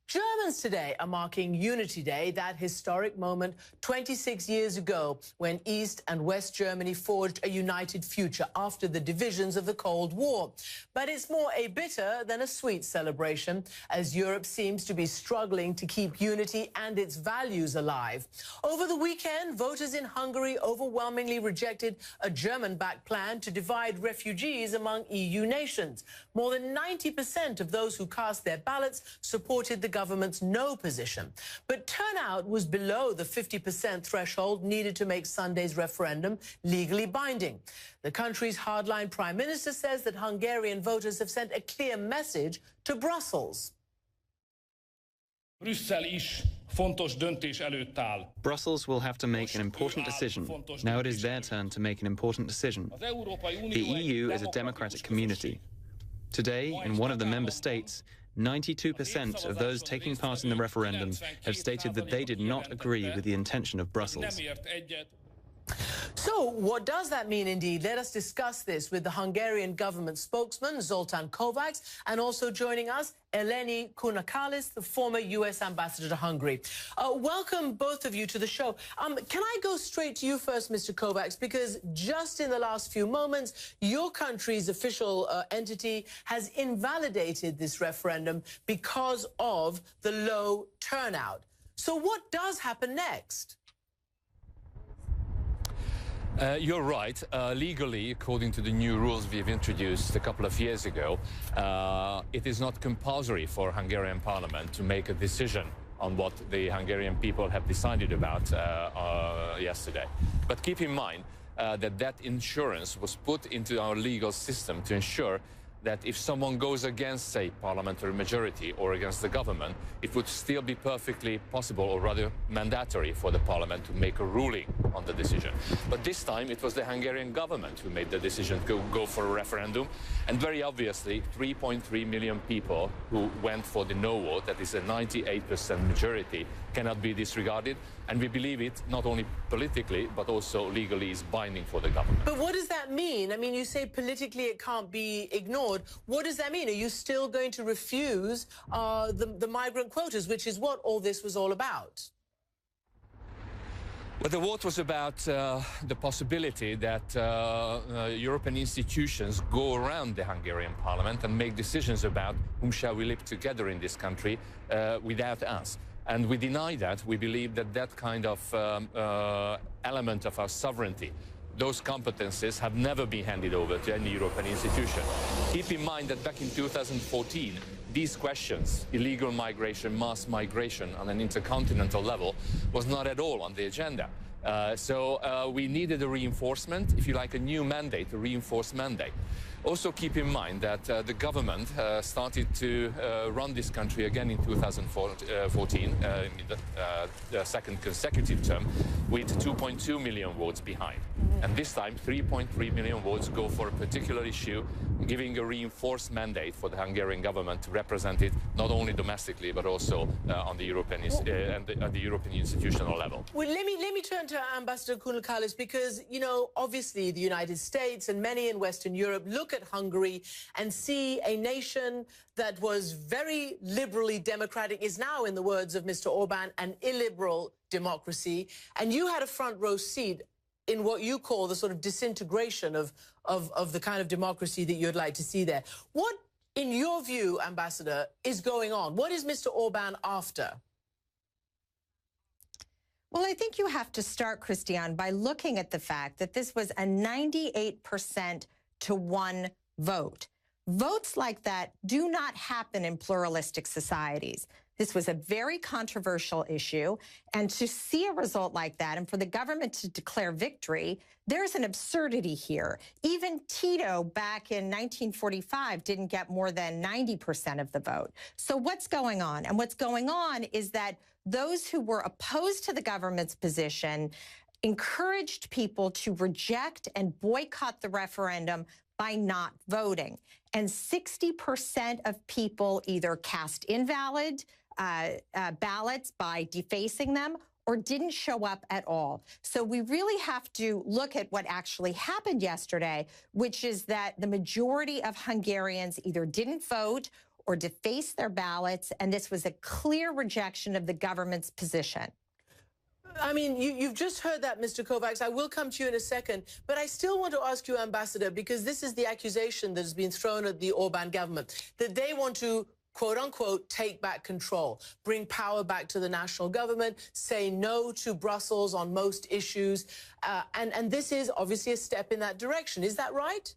Germans today are marking Unity Day, that historic moment 26 years ago when East and West Germany forged a united future after the divisions of the Cold War. But it's more a bitter than a sweet celebration, as Europe seems to be struggling to keep unity and its values alive. Over the weekend, voters in Hungary overwhelmingly rejected a German-backed plan to divide refugees among EU nations. More than 90% of those who cast their ballots supported the government's no position. But turnout was below the 50% threshold needed to make Sunday's referendum legally binding. The country's hardline prime minister says that Hungarian voters have sent a clear message to Brussels. Brussels will have to make an important decision. Now it is their turn to make an important decision. The EU is a democratic community. Today, in one of the member states, 92% of those taking part in the referendum have stated that they did not agree with the intention of Brussels. So what does that mean indeed? Let us discuss this with the Hungarian government spokesman, Zoltán Kovács, and also joining us, Eleni Kounakalis, the former U.S. ambassador to Hungary. Welcome, both of you, to the show. Can I go straight to you first, Mr. Kovács, because just in the last few moments, your country's official entity has invalidated this referendum because of the low turnout. So what does happen next? You're right. Legally, according to the new rules we've introduced a couple of years ago, it is not compulsory for Hungarian parliament to make a decision on what the Hungarian people have decided about yesterday. But keep in mind that insurance was put into our legal system to ensure that if someone goes against, say, parliamentary majority or against the government, it would still be perfectly possible, or rather mandatory, for the parliament to make a ruling on the decision. But this time it was the Hungarian government who made the decision to go for a referendum, and very obviously 3.3 million people who went for the no vote, that is a 98% majority, cannot be disregarded, and we believe it not only politically but also legally is binding for the government. But what does that mean? I mean, you say politically it can't be ignored. What does that mean? Are you still going to refuse the migrant quotas, which is what all this was all about? Well, the vote was about the possibility that European institutions go around the Hungarian parliament and make decisions about whom shall we live together in this country without us. And we deny that. We believe that that kind of element of our sovereignty, those competences, have never been handed over to any European institution. Keep in mind that back in 2014, these questions, illegal migration, mass migration on an intercontinental level, was not at all on the agenda. So we needed a reinforcement, if you like, a new mandate, a reinforced mandate. Also keep in mind that the government started to run this country again in 2014, in the second consecutive term, with 2.2 million votes behind. And this time, 3.3 million votes go for a particular issue, giving a reinforced mandate for the Hungarian government to represent it not only domestically but also on the European and the European institutional level. Well, let me turn to Ambassador Kounakalis, because, you know, obviously the United States and many in Western Europe look at Hungary and see a nation that was very liberally democratic, is now, in the words of Mr. Orbán, an illiberal democracy. And you had a front row seat in what you call the sort of disintegration of the kind of democracy that you'd like to see there. What, in your view, Ambassador, is going on? What is Mr. Orbán after? Well, I think you have to start, Christiane, by looking at the fact that this was a 98% to 1 vote. Votes like that do not happen in pluralistic societies. This was a very controversial issue, and to see a result like that and for the government to declare victory, there's an absurdity here. Even Tito back in 1945 didn't get more than 90% of the vote. So what's going on? And what's going on is that those who were opposed to the government's position encouraged people to reject and boycott the referendum by not voting. And 60% of people either cast invalid ballots by defacing them or didn't show up at all. So we really have to look at what actually happened yesterday, which is that the majority of Hungarians either didn't vote or deface their ballots, and this was a clear rejection of the government's position. I mean, you've just heard that, Mr. Kovacs. I will come to you in a second, but I still want to ask you, Ambassador, because this is the accusation that has been thrown at the Orban government, that they want to, quote unquote, take back control, bring power back to the national government, say no to Brussels on most issues. And this is obviously a step in that direction. Is that right?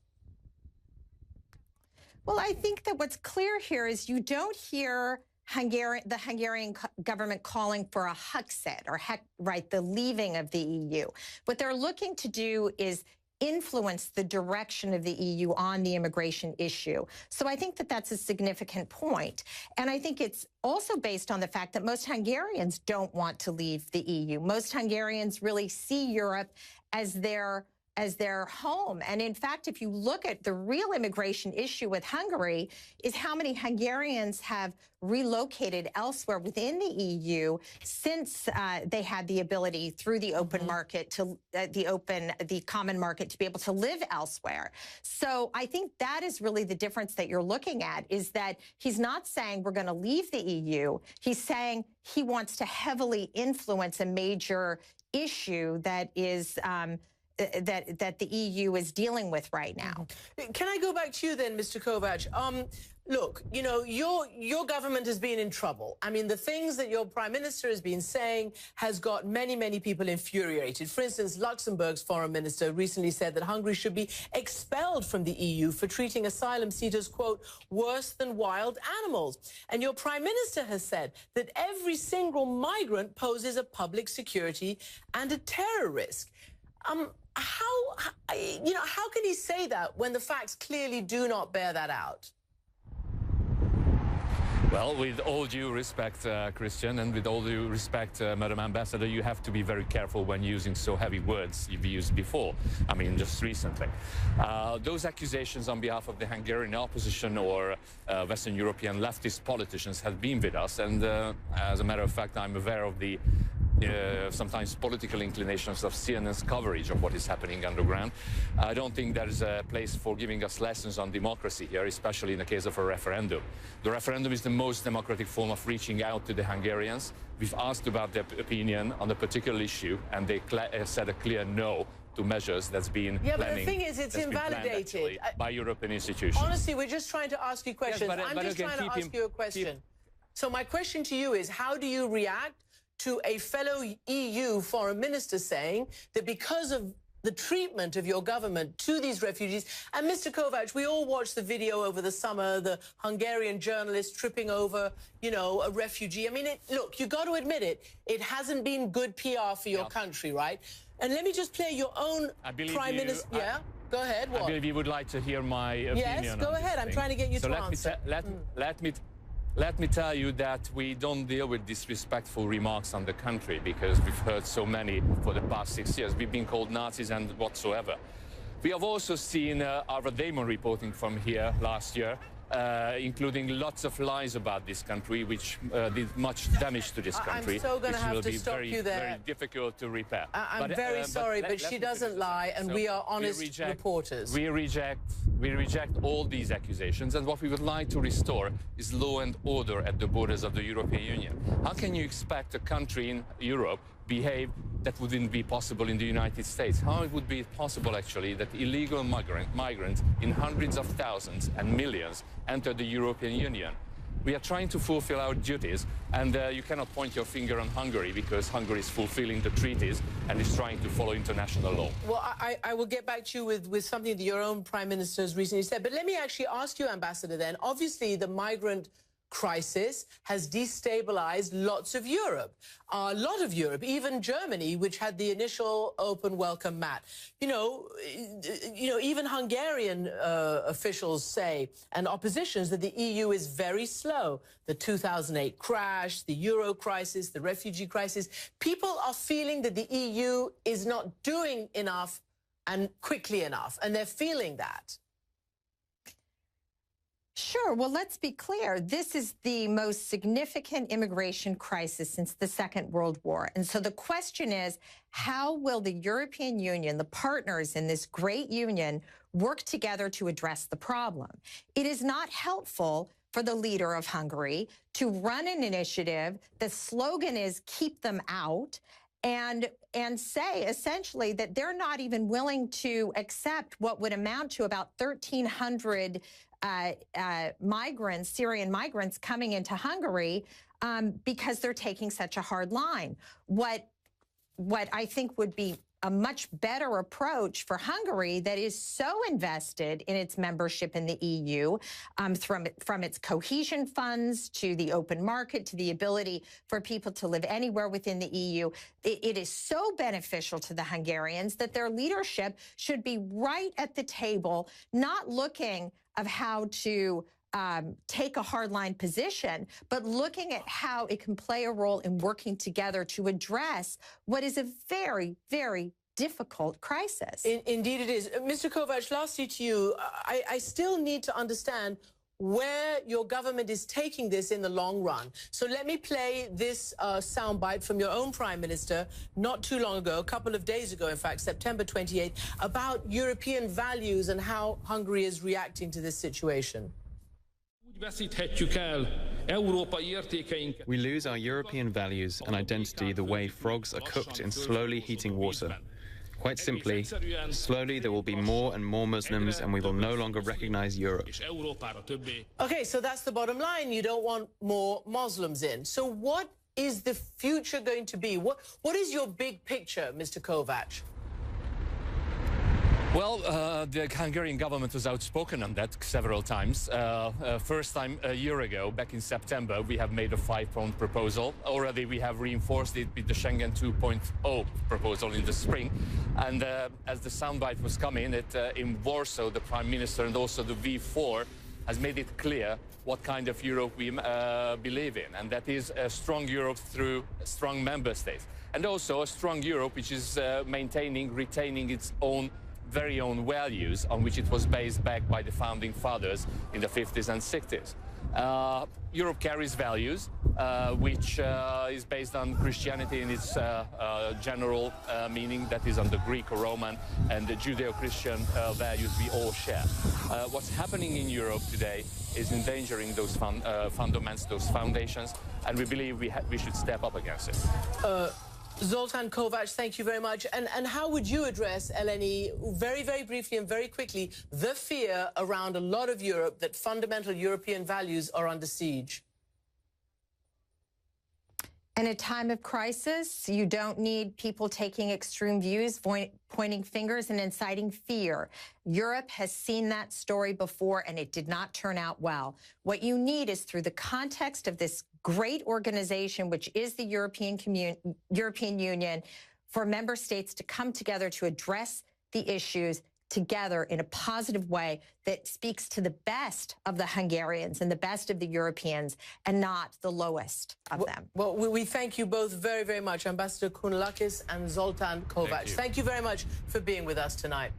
Well, I think that what's clear here is you don't hear the Hungarian government calling for a Huxit, or the leaving of the EU. What they're looking to do is influence the direction of the EU on the immigration issue. So I think that that's a significant point. And I think it's also based on the fact that most Hungarians don't want to leave the EU. Most Hungarians really see Europe as their home. And in fact, if you look at the real immigration issue with Hungary, is how many Hungarians have relocated elsewhere within the EU since they had the ability through the open market to the common market to be able to live elsewhere. So I think that is really the difference that you're looking at, is that he's not saying we're going to leave the EU. He's saying he wants to heavily influence a major issue that is that the EU is dealing with right now. Can I go back to you then, Mr. Kovacs? Look, you know, your government has been in trouble. I mean, the things that your prime minister has been saying has got many, many people infuriated. For instance, Luxembourg's foreign minister recently said that Hungary should be expelled from the EU for treating asylum seekers, quote, worse than wild animals. And your prime minister has said that every single migrant poses a public security and a terror risk. How can he say that when the facts clearly do not bear that out? Well, with all due respect, Christian, and with all due respect, Madam Ambassador, you have to be very careful when using so heavy words you've used before. I mean, just recently. Those accusations on behalf of the Hungarian opposition or Western European leftist politicians have been with us. And as a matter of fact, I'm aware of the sometimes political inclinations of CNN's coverage of what is happening underground. I don't think there is a place for giving us lessons on democracy here, especially in the case of a referendum. The referendum is the most democratic form of reaching out to the Hungarians. We've asked about their opinion on a particular issue, and they said a clear no to measures that's been but the thing is, it's invalidated by European institutions. Honestly, we're just trying to ask you questions. Yes, I'm just trying to ask you a question. So my question to you is, how do you react to a fellow EU foreign minister saying that because of the treatment of your government to these refugees, and Mr. Kovacs, we all watched the video over the summer, the Hungarian journalist tripping over, you know, a refugee. I mean, look, you got to admit it, it hasn't been good PR for your country, right? And let me just play your own prime minister. Yeah, go ahead. What? I believe you would like to hear my opinion. Yes, go ahead. I'm trying to get you to answer. Let me tell you that we don't deal with disrespectful remarks on the country, because we've heard so many for the past 6 years. We've been called Nazis and whatsoever. We have also seen Arva Damon reporting from here last year, including lots of lies about this country, which did much damage to this country. I'm so going to have to stop you there. Very difficult to repair. I'm very sorry, but she doesn't lie, and we are honest reporters. We reject all these accusations, and what we would like to restore is law and order at the borders of the European Union. How can you expect a country in Europe behave that wouldn't be possible in the United States? How it would be possible, actually, that illegal migrants in hundreds of thousands and millions enter the European Union? We are trying to fulfill our duties, and you cannot point your finger on Hungary, because Hungary is fulfilling the treaties and is trying to follow international law. Well, I will get back to you with something that your own prime minister has recently said. But let me actually ask you, Ambassador, then. Obviously, the migrant crisis has destabilized lots of Europe, a lot of Europe, even Germany, which had the initial open welcome mat. You know, even Hungarian officials say, and oppositions, that the EU is very slow. The 2008 crash, the Euro crisis, the refugee crisis. People are feeling that the EU is not doing enough and quickly enough, and they're feeling that. Sure. Well, let's be clear. This is the most significant immigration crisis since the Second World War. And so the question is, how will the European Union, the partners in this great union, work together to address the problem? It is not helpful for the leader of Hungary to run an initiative. The slogan is "Keep them out," and say essentially that they're not even willing to accept what would amount to about 1,300 migrants, Syrian migrants, coming into Hungary because they're taking such a hard line. What I think would be a much better approach for Hungary, that is so invested in its membership in the EU, from its cohesion funds to the open market to the ability for people to live anywhere within the EU. It is so beneficial to the Hungarians that their leadership should be right at the table, not looking of how to take a hardline position, but looking at how it can play a role in working together to address what is a very, very difficult crisis. Indeed it is. Mr. Kovacs, lastly to you, I still need to understand where your government is taking this in the long run. So let me play this soundbite from your own Prime Minister not too long ago, a couple of days ago, in fact, September 28th, about European values and how Hungary is reacting to this situation. We lose our European values and identity the way frogs are cooked in slowly heating water. Quite simply, slowly there will be more and more Muslims and we will no longer recognize Europe. Okay, so that's the bottom line. You don't want more Muslims in. So what is the future going to be? What is your big picture, Mr. Kovacs? Well, the Hungarian government was outspoken on that several times. First time a year ago, back in September, we have made a 5-point proposal. Already we have reinforced it with the Schengen 2.0 proposal in the spring. And as the soundbite was coming, in Warsaw, the Prime Minister and also the V4 has made it clear what kind of Europe we believe in. And that is a strong Europe through strong member states. And also a strong Europe which is maintaining, retaining its very own values on which it was based back by the founding fathers in the 50s and 60s. Europe carries values which is based on Christianity in its general meaning, that is on the Greek or Roman and the Judeo-Christian values we all share. What's happening in Europe today is endangering those fundamentals, those foundations, and we believe we should step up against it. Zoltán Kovács, thank you very much. And how would you address, Eleni, very, very briefly and very quickly, the fear around a lot of Europe that fundamental European values are under siege? In a time of crisis, you don't need people taking extreme views, pointing fingers and inciting fear. Europe has seen that story before, and it did not turn out well. What you need is, through the context of this great organization, which is the European Union, for member states to come together to address the issues together in a positive way that speaks to the best of the Hungarians and the best of the Europeans and not the lowest of them. Well, we thank you both very, very much, Ambassador Kounalakis and Zoltán Kovács. Thank you very much for being with us tonight.